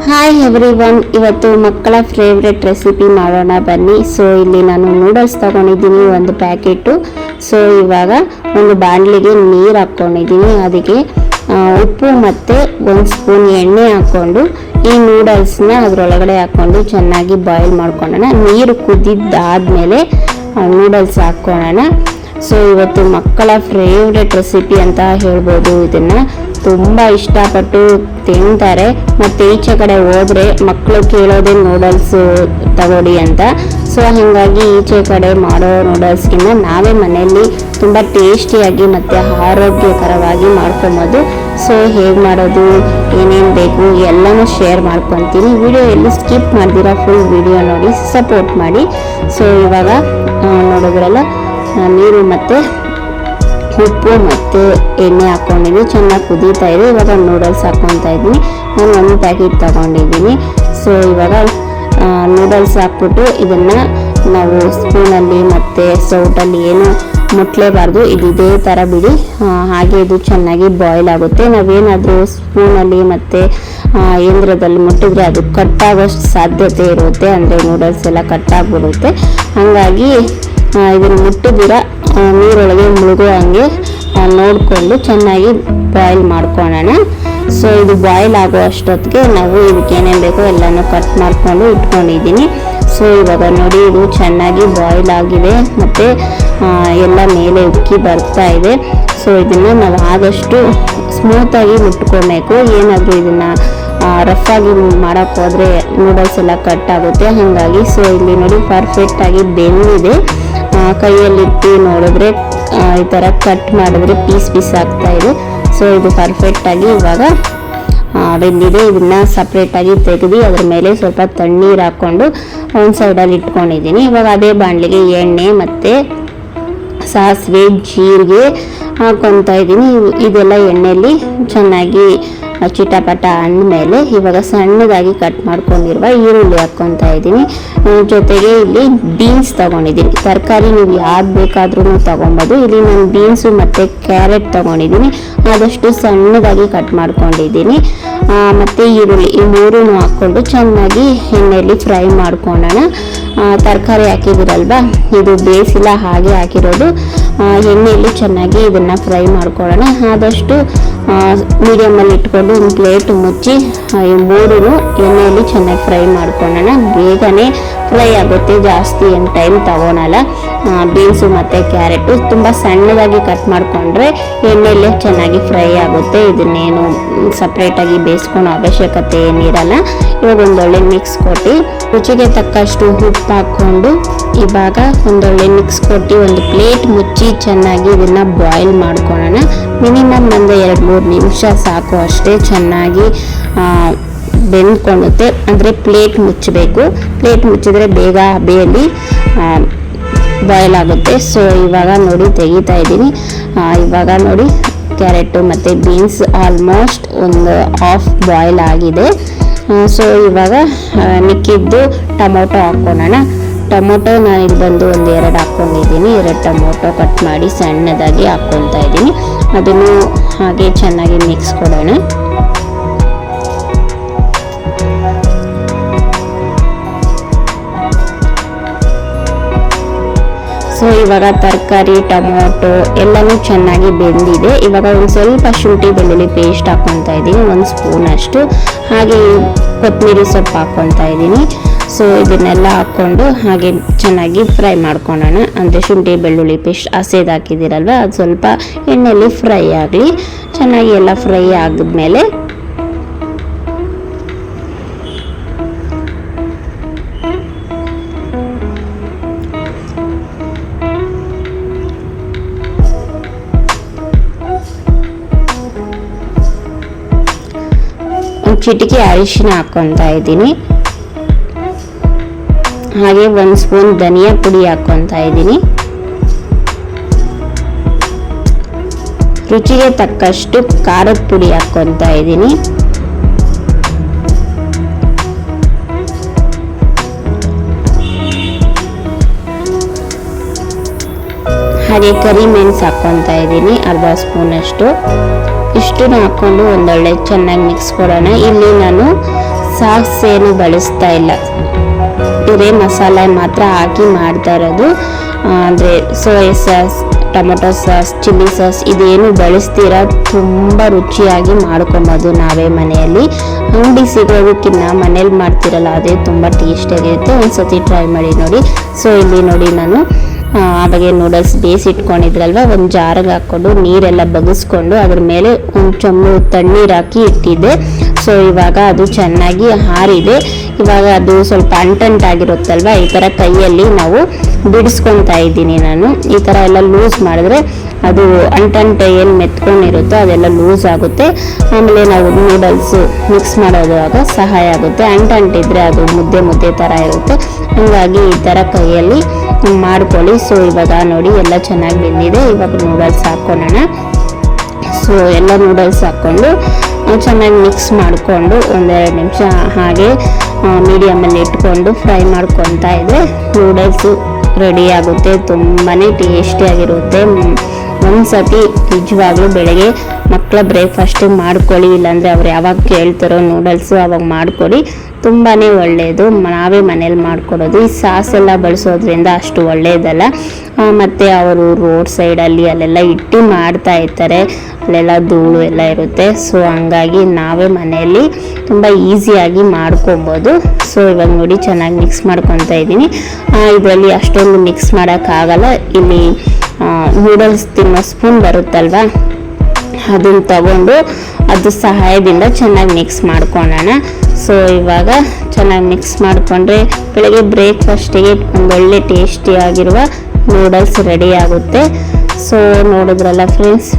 Hi everyone, ಇವತ್ತು ಮಕ್ಕಳ favourite recipe ಮಾಡೋಣ ಬನ್ನಿ. ಸೊ ಇಲ್ಲಿ ನಾನು ನೂಡಲ್ಸ್ ತಗೊಂಡಿದ್ದೀನಿ ಒಂದು ಪ್ಯಾಕೆಟು. ಸೊ ಇವಾಗ ಒಂದು ಬಾಣಲಿಗೆ ನೀರು ಹಾಕ್ಕೊಂಡಿದ್ದೀನಿ. ಅದಕ್ಕೆ ಉಪ್ಪು ಮತ್ತು ಒಂದು ಸ್ಪೂನ್ ಎಣ್ಣೆ ಹಾಕ್ಕೊಂಡು ಈ ನೂಡಲ್ಸ್ನ ಅದರೊಳಗಡೆ ಹಾಕ್ಕೊಂಡು ಚೆನ್ನಾಗಿ ಬಾಯ್ಲ್ ಮಾಡ್ಕೊಳ್ಳೋಣ. ನೀರು ಕುದಿದ್ದಾದಮೇಲೆ ನೂಡಲ್ಸ್ ಹಾಕ್ಕೊಳ್ಳೋಣ. ಸೊ ಇವತ್ತು ಮಕ್ಕಳ ಫೇವ್ರೆಟ್ ರೆಸಿಪಿ ಅಂತ ಹೇಳ್ಬೋದು. ಇದನ್ನು ತುಂಬ ಇಷ್ಟಪಟ್ಟು ತಿಂತಾರೆ. ಮತ್ತು ಈಚೆ ಕಡೆ ಹೋದರೆ ಮಕ್ಕಳು ಕೇಳೋದೇ ನೂಡಲ್ಸ್ ತಗೊಳ್ಳಿ ಅಂತ. ಸೊ ಹಾಗಾಗಿ ಈಚೆ ಕಡೆ ಮಾಡೋ ನೂಡಲ್ಸ್ಗಿಂತ ನಾವೇ ಮನೆಯಲ್ಲಿ ತುಂಬ ಟೇಸ್ಟಿಯಾಗಿ ಮತ್ತು ಆರೋಗ್ಯಕರವಾಗಿ ಮಾಡ್ಕೊಬೋದು. ಸೊ ಹೇಗೆ ಮಾಡೋದು, ಏನೇನು ಬೇಕು ಎಲ್ಲನೂ ಶೇರ್ ಮಾಡ್ಕೊತೀನಿ. ವಿಡಿಯೋ ಎಲ್ಲಿ ಸ್ಕಿಪ್ ಮಾಡ್ದಿರಾ ಫುಲ್ ವಿಡಿಯೋ ನೋಡಿ ಸಪೋರ್ಟ್ ಮಾಡಿ. ಸೊ ಇವಾಗ ನೋಡಿದ್ರಲ್ಲ, ನೀರು ಮತ್ತು ಉಪ್ಪು ಮತ್ತು ಎಣ್ಣೆ ಹಾಕ್ಕೊಂಡಿದ್ದೀನಿ. ಚೆನ್ನಾಗಿ ಕುದೀತಾ ಇದೆ. ಇವಾಗ ನೂಡಲ್ಸ್ ಹಾಕ್ಕೊತಾ ಇದ್ದೀನಿ. ನಾನು ಒಂದು ಪ್ಯಾಕೆಟ್ ತೊಗೊಂಡಿದ್ದೀನಿ. ಸೊ ಇವಾಗ ನೂಡಲ್ಸ್ ಹಾಕ್ಬಿಟ್ಟು ಇದನ್ನು ನಾವು ಸ್ಪೂನಲ್ಲಿ ಮತ್ತು ಸೌಟಲ್ಲಿ ಏನು ಮುಟ್ಲೇಬಾರ್ದು. ಇದೇ ಥರ ಬಿಡಿ, ಹಾಗೆ ಇದು ಚೆನ್ನಾಗಿ ಬಾಯ್ಲ್ ಆಗುತ್ತೆ. ನಾವೇನಾದರೂ ಸ್ಪೂನಲ್ಲಿ ಮತ್ತು ಯಂತ್ರದಲ್ಲಿ ಮುಟ್ಟಿದ್ರೆ ಅದು ಕಟ್ಟಾಗೋಷ್ಟು ಸಾಧ್ಯತೆ ಇರುತ್ತೆ. ಅಂದರೆ ನೂಡಲ್ಸ್ ಎಲ್ಲ ಕಟ್ಟಾಗ್ಬಿಡುತ್ತೆ. ಹಾಗಾಗಿ ಇದನ್ನು ಮುಟ್ಟಿದ್ದೀರ ನೀರೊಳಗೆ ಮುಳುಗೋ ಹಂಗೆ ನೋಡಿಕೊಂಡು ಚೆನ್ನಾಗಿ ಬಾಯ್ಲ್ ಮಾಡ್ಕೊಳ್ಳೋಣ. ಸೊ ಇದು ಬಾಯ್ಲ್ ಆಗೋ ಅಷ್ಟೊತ್ತಿಗೆ ನಾವು ಇದಕ್ಕೆ ಏನೇನು ಬೇಕೋ ಎಲ್ಲನೂ ಕಟ್ ಮಾಡಿಕೊಂಡು ಇಟ್ಕೊಂಡಿದ್ದೀನಿ. ಸೊ ಇವಾಗ ನೋಡಿ, ಇದು ಚೆನ್ನಾಗಿ ಬಾಯ್ಲ್ ಆಗಿದೆ ಮತ್ತು ಎಲ್ಲ ಮೇಲೆ ಉಕ್ಕಿ ಬರ್ತಾ ಇದೆ. ಸೊ ಇದನ್ನು ನಾವು ಆದಷ್ಟು ಸ್ಮೂತಾಗಿ ಮುಟ್ಕೊಬೇಕು. ಏನಾದರೂ ಇದನ್ನು ರಫಾಗಿ ಮಾಡೋಕ್ಕೆ ಹೋದರೆ ನೂಡಲ್ಸ್ ಎಲ್ಲ ಕಟ್ ಆಗುತ್ತೆ. ಹಾಗಾಗಿ ಸೊ ಇಲ್ಲಿ ನೋಡಿ ಪರ್ಫೆಕ್ಟಾಗಿ ಬೆಂದಿದೆ. ಕೈಯಲ್ಲಿಟ್ಟು ನೋಡಿದ್ರೆ ಈ ಥರ ಕಟ್ ಮಾಡಿದ್ರೆ ಪೀಸ್ ಪೀಸ್ ಆಗ್ತಾ ಇದೆ. ಸೊ ಇದು ಪರ್ಫೆಕ್ಟಾಗಿ ಇವಾಗ ಬೆಂದಿದೆ. ಇದನ್ನು ಸಪ್ರೇಟಾಗಿ ತೆಗೆದು ಅದ್ರ ಮೇಲೆ ಸ್ವಲ್ಪ ತಣ್ಣೀರು ಹಾಕ್ಕೊಂಡು ಒಂದು ಸೈಡಲ್ಲಿ ಇಟ್ಕೊಂಡಿದ್ದೀನಿ. ಇವಾಗ ಅದೇ ಬಾಣಲಿಗೆ ಎಣ್ಣೆ ಮತ್ತು ಸಾಸಿವೆ ಜೀರಿಗೆ ಹಾಕ್ಕೊತಾ ಇದ್ದೀನಿ. ಇದೆಲ್ಲ ಎಣ್ಣೆಯಲ್ಲಿ ಚೆನ್ನಾಗಿ ಚಿಟಪಟ ಅಂದಮೇಲೆ ಇವಾಗ ಸಣ್ಣದಾಗಿ ಕಟ್ ಮಾಡ್ಕೊಂಡಿರುವ ಈರುಳ್ಳಿ ಹಾಕ್ಕೊತಾ ಇದ್ದೀನಿ. ಜೊತೆಗೆ ಇಲ್ಲಿ ಬೀನ್ಸ್ ತೊಗೊಂಡಿದ್ದೀನಿ. ತರಕಾರಿ ನೀವು ಯಾವ್ದು ಬೇಕಾದ್ರೂ ತೊಗೊಬೋದು. ಇಲ್ಲಿ ನಾನು ಬೀನ್ಸು ಮತ್ತು ಕ್ಯಾರೆಟ್ ತೊಗೊಂಡಿದ್ದೀನಿ. ಆದಷ್ಟು ಸಣ್ಣದಾಗಿ ಕಟ್ ಮಾಡ್ಕೊಂಡಿದ್ದೀನಿ. ಮತ್ತು ಈರುಳ್ಳಿ ಈ ಮೂರೂ ಹಾಕ್ಕೊಂಡು ಚೆನ್ನಾಗಿ ಎಣ್ಣೆಯಲ್ಲಿ ಫ್ರೈ ಮಾಡ್ಕೊಳ್ಳೋಣ. ತರಕಾರಿ ಹಾಕಿದಿರಲ್ವಾ, ಇದು ಬೇಯಿಸಿಲ್ಲ, ಹಾಗೆ ಹಾಕಿರೋದು. ಎಣ್ಣೆಯಲ್ಲಿ ಚೆನ್ನಾಗಿ ಇದನ್ನು ಫ್ರೈ ಮಾಡ್ಕೊಳ್ಳೋಣ. ಆದಷ್ಟು ಮೀಡಿಯಮಲ್ಲಿ ಇಟ್ಕೊಂಡು ಒಂದು ಪ್ಲೇಟ್ ಮುಚ್ಚಿ ಈ ಮೂರೂ ಎಣ್ಣೆಯಲ್ಲಿ ಚೆನ್ನಾಗಿ ಫ್ರೈ ಮಾಡ್ಕೊಳ್ಳೋಣ. ಬೇಗನೆ ಫ್ರೈ ಆಗುತ್ತೆ, ಜಾಸ್ತಿ ಏನು ಟೈಮ್ ತಗೊಳಲ್ಲ. ಬೀನ್ಸು ಮತ್ತು ಕ್ಯಾರೆಟು ತುಂಬ ಸಣ್ಣದಾಗಿ ಕಟ್ ಮಾಡಿಕೊಂಡ್ರೆ ಎಣ್ಣೆಯಲ್ಲೇ ಚೆನ್ನಾಗಿ ಫ್ರೈ ಆಗುತ್ತೆ. ಇದನ್ನೇನು ಸಪ್ರೇಟಾಗಿ ಬೇಯಿಸ್ಕೊಳ್ಳೋ ಅವಶ್ಯಕತೆ ಏನಿರಲ್ಲ. ಇವಾಗ ಒಂದೊಳ್ಳೆ ಮಿಕ್ಸ್ ಕೊಟ್ಟು ರುಚಿಗೆ ತಕ್ಕಷ್ಟು ಉಪ್ಪು ಹಾಕ್ಕೊಂಡು ಇವಾಗ ಒಂದೊಳ್ಳೆ ಮಿಕ್ಸ್ ಕೊಟ್ಟು ಒಂದು ಪ್ಲೇಟ್ ಮುಚ್ಚಿ ಚೆನ್ನಾಗಿ ಇದನ್ನು ಬಾಯ್ಲ್ ಮಾಡ್ಕೊಳ್ಳೋಣ. ಮಿನಿಮಮ್ ಒಂದು 2-3 ನಿಮಿಷ ಸಾಕು ಅಷ್ಟೇ. ಚೆನ್ನಾಗಿ ಬೆಂದ್ಕೊಳ್ಳುತ್ತೆ. ಅಂದರೆ ಪ್ಲೇಟ್ ಮುಚ್ಚಬೇಕು. ಪ್ಲೇಟ್ ಮುಚ್ಚಿದ್ರೆ ಬೇಗ ಹಬೆಯಲ್ಲಿ ಬಾಯ್ಲ್ ಆಗುತ್ತೆ. ಸೊ ಇವಾಗ ನೋಡಿ ತೆಗಿತಾ ಇದ್ದೀನಿ. ಇವಾಗ ನೋಡಿ ಕ್ಯಾರೆಟು ಮತ್ತು ಬೀನ್ಸ್ ಆಲ್ಮೋಸ್ಟ್ ಒಂದು ಹಾಫ್ ಬಾಯ್ಲ್ ಆಗಿದೆ. ಸೊ ಇವಾಗ ಮಿಕ್ಕಿದ್ದು ಟೊಮೊಟೊ ಹಾಕ್ಕೊಳ್ಳೋಣ. ಟೊಮೊಟೊ ನಾನು ಇಲ್ಲಿ ಬಂದು ಒಂದು 2 ಹಾಕ್ಕೊಂಡಿದ್ದೀನಿ. 2 ಟೊಮೊಟೊ ಕಟ್ ಮಾಡಿ ಸಣ್ಣದಾಗಿ ಹಾಕ್ಕೊತಾ ಇದ್ದೀನಿ. ಅದನ್ನು ಹಾಗೆ ಚೆನ್ನಾಗಿ ಮಿಕ್ಸ್ ಕೊಡೋಣ. ಸೊ ಇವಾಗ ತರಕಾರಿ ಟೊಮೊಟೊ ಎಲ್ಲನೂ ಚೆನ್ನಾಗಿ ಬೆಂದಿದೆ. ಇವಾಗ ಒಂದು ಸ್ವಲ್ಪ ಶುಂಠಿ ಬೆಳ್ಳುಳ್ಳಿ ಪೇಸ್ಟ್ ಹಾಕ್ಕೊತಾ ಇದ್ದೀನಿ, 1 ಸ್ಪೂನ್ ಅಷ್ಟು. ಹಾಗೆ ಕೊತ್ತಂಬರಿ ಸೊಪ್ಪು ಹಾಕ್ಕೊತಾ ಇದ್ದೀನಿ. ಸೊ ಇದನ್ನೆಲ್ಲ ಹಾಕ್ಕೊಂಡು ಹಾಗೆ ಚೆನ್ನಾಗಿ ಫ್ರೈ ಮಾಡ್ಕೊಳ್ಳೋಣ. ಅಂದರೆ ಶುಂಠಿ ಬೆಳ್ಳುಳ್ಳಿ ಪೇಸ್ಟ್ ಹಸೇದು ಹಾಕಿದ್ದೀರಲ್ವ, ಅದು ಸ್ವಲ್ಪ ಎಣ್ಣೆಯಲ್ಲಿ ಫ್ರೈ ಆಗಲಿ. ಚೆನ್ನಾಗಿ ಎಲ್ಲ ಫ್ರೈ ಆಗಿದ್ಮೇಲೆ ಒಂದು ಚಿಟಿಕೆ ಅರಿಶಿನ ಹಾಕ್ಕೊತಾ ಇದ್ದೀನಿ. ಹಾಗೆ 1 ಸ್ಪೂನ್ ಧನಿಯಾ ಪುಡಿ ಹಾಕ್ಕೊತಾ ಇದ್ದೀನಿ. ರುಚಿಗೆ ತಕ್ಕಷ್ಟು ಖಾರದ ಪುಡಿ ಹಾಕ್ಕೊತಾ ಇದ್ದೀನಿ. ಹಾಗೆ ಕರಿಮೆಣಸು ಹಾಕ್ಕೊತಾ ಇದ್ದೀನಿ, 1/2 ಸ್ಪೂನ್ ಅಷ್ಟು. ಇಷ್ಟನ್ನು ಹಾಕ್ಕೊಂಡು ಒಂದೊಳ್ಳೆ ಚೆನ್ನಾಗಿ ಮಿಕ್ಸ್ ಕೊಡೋಣ. ಇಲ್ಲಿ ನಾನು ಸಾಸ್ ಏನು ಬಳಸ್ತಾ ಇಲ್ಲ, ಬರೀ ಮಸಾಲೆ ಮಾತ್ರ ಹಾಕಿ ಮಾಡ್ತಾ ಇರೋದು. ಅಂದರೆ soya sauce, tomato sauce, chilli sauce ಇದೇನು ಬಳಸ್ತೀರ ತುಂಬ ರುಚಿಯಾಗಿ ಮಾಡ್ಕೊಬೋದು ನಾವೇ ಮನೆಯಲ್ಲಿ. ಅಂಗಡಿ ಸಿಗೋದಕ್ಕಿಂತ ಮನೇಲಿ ಮಾಡ್ತಿರಲ್ಲ ಅದೇ ತುಂಬ ಟೇಸ್ಟಿಯಾಗಿರುತ್ತೆ. ಒಂದ್ಸತಿ ಟ್ರೈ ಮಾಡಿ ನೋಡಿ. ಸೊ ಇಲ್ಲಿ ನೋಡಿ ನಾನು ಆವಾಗೆ ನೂಡಲ್ಸ್ ಬೇಯಿಸಿಟ್ಕೊಂಡಿದ್ರಲ್ವ ಒಂದು ಜಾರಿಗೆ ಹಾಕ್ಕೊಂಡು ನೀರೆಲ್ಲ ಬಗ್ಗಿಸ್ಕೊಂಡು ಅದ್ರ ಮೇಲೆ ಒಂದು ಚೊಂಬು ತಣ್ಣೀರು ಹಾಕಿ ಇಟ್ಟಿದ್ದೆ. ಸೊ ಇವಾಗ ಅದು ಚೆನ್ನಾಗಿ ಆರಿದೆ. ಇವಾಗ ಅದು ಸ್ವಲ್ಪ ಅಂಟಂಟಾಗಿರುತ್ತಲ್ವ, ಈ ಥರ ಕೈಯಲ್ಲಿ ನಾವು ಬಿಡಿಸ್ಕೊತಾ ಇದ್ದೀನಿ ನಾನು. ಈ ಥರ ಎಲ್ಲ ಲೂಸ್ ಮಾಡಿದ್ರೆ ಅದು ಅಂಟಂಟು ಏನು ಮೆತ್ಕೊಂಡಿರುತ್ತೋ ಅದೆಲ್ಲ ಲೂಸ್ ಆಗುತ್ತೆ. ಆಮೇಲೆ ನಾವು ನೂಡಲ್ಸು ಮಿಕ್ಸ್ ಮಾಡೋದಾಗ ಸಹಾಯ ಆಗುತ್ತೆ. ಅಂಟಿದ್ರೆ ಅದು ಮುದ್ದೆ ಮುದ್ದೆ ಥರ ಇರುತ್ತೆ. ಹಾಗಾಗಿ ಈ ಥರ ಕೈಯಲ್ಲಿ ಮಾಡ್ಕೊಳ್ಳಿ. ಸೊ ಇವಾಗ ನೋಡಿ ಎಲ್ಲ ಚೆನ್ನಾಗಿ ಬೆಂದಿದೆ. ಇವಾಗ ನೂಡಲ್ಸ್ ಹಾಕ್ಕೊಳ್ಳೋಣ. ಸೊ ಎಲ್ಲ ನೂಡಲ್ಸ್ ಹಾಕ್ಕೊಂಡು ಚೆನ್ನಾಗಿ ಮಿಕ್ಸ್ ಮಾಡಿಕೊಂಡು ಒಂದೆರಡು ನಿಮಿಷ ಹಾಗೆ ಮೀಡಿಯಮಲ್ಲಿ ಇಟ್ಕೊಂಡು ಫ್ರೈ ಮಾಡ್ಕೊತಾ ಇದ್ದರೆ ನೂಡಲ್ಸು ರೆಡಿ ಆಗುತ್ತೆ. ತುಂಬಾ ಟೇಸ್ಟಿಯಾಗಿರುತ್ತೆ. ಒಂದು ಸತಿ ನಿಜವಾಗ್ಲೂ ಬೆಳಗ್ಗೆ ಮಕ್ಕಳ ಬ್ರೇಕ್ಫಾಸ್ಟಿಗೆ ಮಾಡ್ಕೊಳ್ಳಿ, ಇಲ್ಲಾಂದರೆ ಅವ್ರು ಯಾವಾಗ ಕೇಳ್ತಾರೋ ನೂಡಲ್ಸು ಅವಾಗ ಮಾಡಿಕೊಡಿ. ತುಂಬಾ ಒಳ್ಳೆಯದು. ನಾವೇ ಮನೇಲಿ ಮಾಡಿಕೊಡೋದು. ಈ ಸಾಸ್ ಎಲ್ಲ ಬಳಸೋದ್ರಿಂದ ಅಷ್ಟು ಒಳ್ಳೆಯದಲ್ಲ. ಮತ್ತು ಅವರು ರೋಡ್ ಸೈಡಲ್ಲಿ ಅಲ್ಲೆಲ್ಲ ಇಟ್ಟು ಮಾಡ್ತಾ ಇರ್ತಾರೆ, ಅಲ್ಲೆಲ್ಲ ಧೂಳು ಎಲ್ಲ ಇರುತ್ತೆ. ಸೊ ಹಂಗಾಗಿ ನಾವೇ ಮನೆಯಲ್ಲಿ ತುಂಬ ಈಸಿಯಾಗಿ ಮಾಡ್ಕೊಬೋದು. ಸೊ ಇವಾಗ ನೋಡಿ ಚೆನ್ನಾಗಿ ಮಿಕ್ಸ್ ಮಾಡ್ಕೊತಾ ಇದ್ದೀನಿ. ಇದರಲ್ಲಿ ಅಷ್ಟೊಂದು ಮಿಕ್ಸ್ ಮಾಡೋಕ್ಕಾಗಲ್ಲ. ಇಲ್ಲಿ ನೂಡಲ್ಸ್ ತಿನ್ನೋ ಸ್ಪೂನ್ ಬರುತ್ತಲ್ವ, ಅದನ್ನು ತಗೊಂಡು ಅದು ಸಹಾಯದಿಂದ ಚೆನ್ನಾಗಿ ಮಿಕ್ಸ್ ಮಾಡ್ಕೊಳ್ಳೋಣ. ಸೊ ಇವಾಗ ಚೆನ್ನಾಗಿ ಮಿಕ್ಸ್ ಮಾಡಿಕೊಂಡ್ರೆ ಬೆಳಗ್ಗೆ ಬ್ರೇಕ್ಫಾಸ್ಟಿಗೆ ಒಂದೊಳ್ಳೆ ಟೇಸ್ಟಿಯಾಗಿರುವ ನೂಡಲ್ಸ್ ರೆಡಿ ಆಗುತ್ತೆ. ಸೊ ನೋಡಿದ್ರಲ್ಲ ಫ್ರೆಂಡ್ಸ್,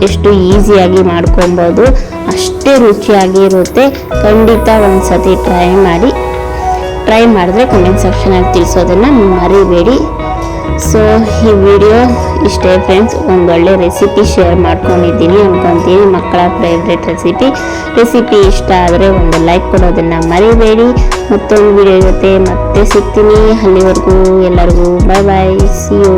ಎಷ್ಟು ಈಸಿಯಾಗಿ ಮಾಡ್ಕೊಬೋದು, ಅಷ್ಟೇ ರುಚಿಯಾಗಿ ಇರುತ್ತೆ. ಖಂಡಿತ ಒಂದು ಸತಿ ಟ್ರೈ ಮಾಡಿದ್ರೆ ಕಮೆಂಟ್ ಸೆಕ್ಷನಲ್ಲಿ ತಿಳಿಸೋದನ್ನು ಮರಿಬೇಡಿ. ಸೊ ಈ ವಿಡಿಯೋ ಇಷ್ಟೇ ಫ್ರೆಂಡ್ಸ್. ಒಂದೊಳ್ಳೆ ರೆಸಿಪಿ ಶೇರ್ ಮಾಡ್ಕೊಂಡಿದ್ದೀನಿ ಅನ್ಕೊತೀನಿ, ಮಕ್ಕಳ ಫೇವ್ರೆಟ್ ರೆಸಿಪಿ ಇಷ್ಟ ಆದರೆ ಒಂದು ಲೈಕ್ ಕೊಡೋದನ್ನು ಮರಿಬೇಡಿ. ಮತ್ತೊಂದು ವಿಡಿಯೋ ಜೊತೆ ಮತ್ತೆ ಸಿಗ್ತೀನಿ. ಅಲ್ಲಿವರೆಗೂ ಎಲ್ಲರಿಗೂ ಬಾಯ್ ಬಾಯ್, ಸಿ ಯು.